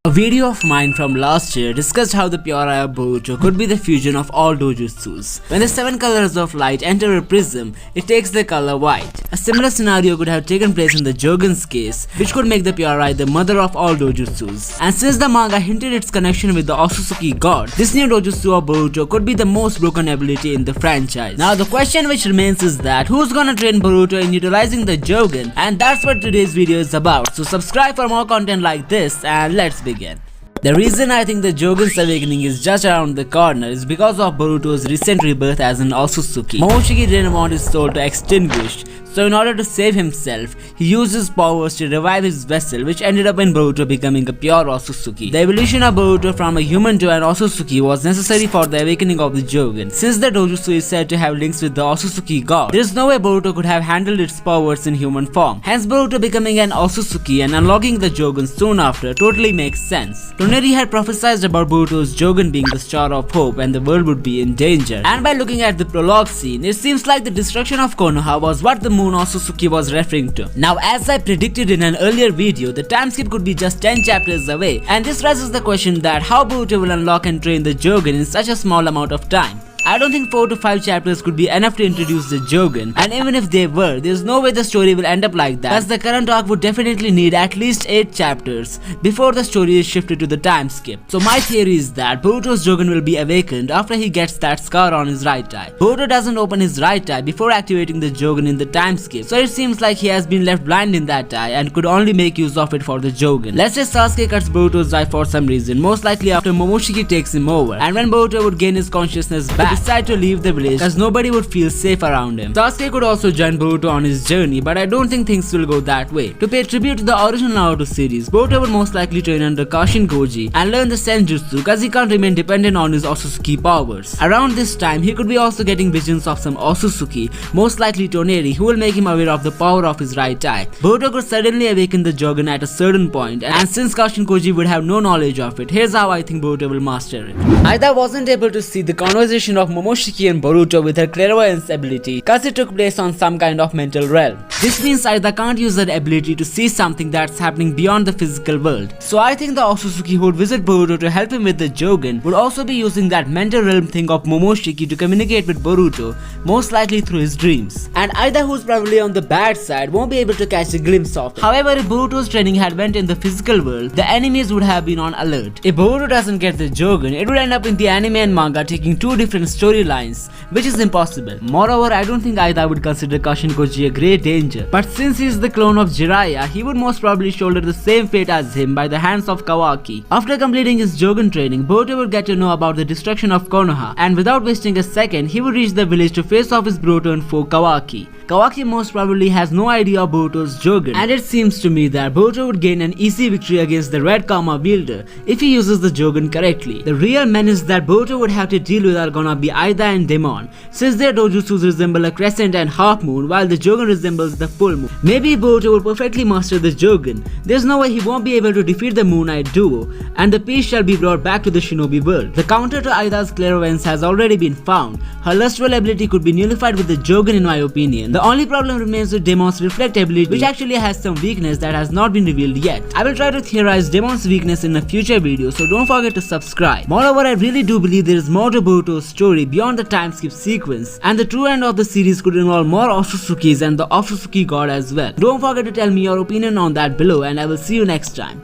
A video of mine from last year discussed how the pure eye of Boruto could be the fusion of all Dojutsus. When the 7 colors of light enter a prism, it takes the color white. A similar scenario could have taken place in the Jougan's case, which could make the pure eye the mother of all Dojutsus. And since the manga hinted its connection with the Otsutsuki God, this new Dojutsu of Boruto could be the most broken ability in the franchise. Now the question which remains is that who's gonna train Boruto in utilizing the Jougan, and that's what today's video is about. So subscribe for more content like this and let's begin. The reason I think the Jougan's awakening is just around the corner is because of Boruto's recent rebirth as an Otsutsuki. Momoshiki didn't want his soul to extinguish, so in order to save himself, he used his powers to revive his vessel, which ended up in Boruto becoming a pure Otsutsuki. The evolution of Boruto from a human to an Otsutsuki was necessary for the awakening of the Jougan. Since the Dojutsu is said to have links with the Otsutsuki God, there is no way Boruto could have handled its powers in human form. Hence Boruto becoming an Otsutsuki and unlocking the Jougan soon after totally makes sense. Toneri had prophesied about Boruto's Jougan being the star of hope and the world would be in danger. And by looking at the prologue scene, it seems like the destruction of Konoha was what the Moon Otsutsuki was referring to. Now, as I predicted in an earlier video, the time skip could be just 10 chapters away, and this raises the question that how Boruto will unlock and train the Jougan in such a small amount of time. I don't think 4 to 5 chapters could be enough to introduce the Jougan, and even if they were, there's no way the story will end up like that, as the current arc would definitely need at least 8 chapters before the story is shifted to the time skip. So my theory is that Boruto's Jougan will be awakened after he gets that scar on his right eye. Boruto doesn't open his right eye before activating the Jougan in the time skip, so it seems like he has been left blind in that eye and could only make use of it for the Jougan. Let's say Sasuke cuts Boruto's eye for some reason, most likely after Momoshiki takes him over, and when Boruto would gain his consciousness back, decide to leave the village as nobody would feel safe around him. Sasuke could also join Boruto on his journey, but I don't think things will go that way. To pay tribute to the original Naruto series, Boruto would most likely train under Kashin and learn the Senjutsu cause he can't remain dependent on his Otsutsuki powers. Around this time, he could be also getting visions of some Otsutsuki, most likely Toneri, who will make him aware of the power of his right eye. Boruto could suddenly awaken the Jougan at a certain point, and since Kashin would have no knowledge of it, here's how I think Boruto will master it. Aida wasn't able to see the conversation of Momoshiki and Boruto with her clairvoyance ability cause it took place on some kind of mental realm. This means Aida can't use her ability to see something that's happening beyond the physical world. So I think the Otsutsuki who would visit Boruto to help him with the Jougan would also be using that mental realm thing of Momoshiki to communicate with Boruto, most likely through his dreams. And Aida, who's probably on the bad side, won't be able to catch a glimpse of it. However, if Boruto's training had went in the physical world, the enemies would have been on alert. If Boruto doesn't get the Jougan, it would end up in the anime and manga taking 2 different storylines, which is impossible. Moreover, I don't think Aida would consider Kashin a great danger, but since he is the clone of Jiraiya, he would most probably shoulder the same fate as him by the hands of Kawaki. After completing his Jougan training, Boruto would get to know about the destruction of Konoha, and without wasting a second, he would reach the village to face off his Boruto and foe Kawaki. Kawaki most probably has no idea of Boruto's Jougan, and it seems to me that Boruto would gain an easy victory against the Red Karma wielder if he uses the Jougan correctly. The real menace that Boruto would have to deal with are gonna be Aida and Demon, since their Dojutsus resemble a crescent and half moon while the Jougan resembles the full moon. Maybe Boruto will perfectly master the Jougan. There's no way he won't be able to defeat the Moon Knight duo, and the peace shall be brought back to the shinobi world. The counter to Aida's clairvoyance has already been found. Her lustful ability could be nullified with the Jougan in my opinion. The only problem remains with Demon's reflect ability, which actually has some weakness that has not been revealed yet. I will try to theorize Demon's weakness in a future video, so don't forget to subscribe. Moreover, I really do believe there is more to Boruto's story beyond the time skip sequence, and the true end of the series could involve more Otsutsukis and the Otsutsuki God as well. Don't forget to tell me your opinion on that below, and I will see you next time.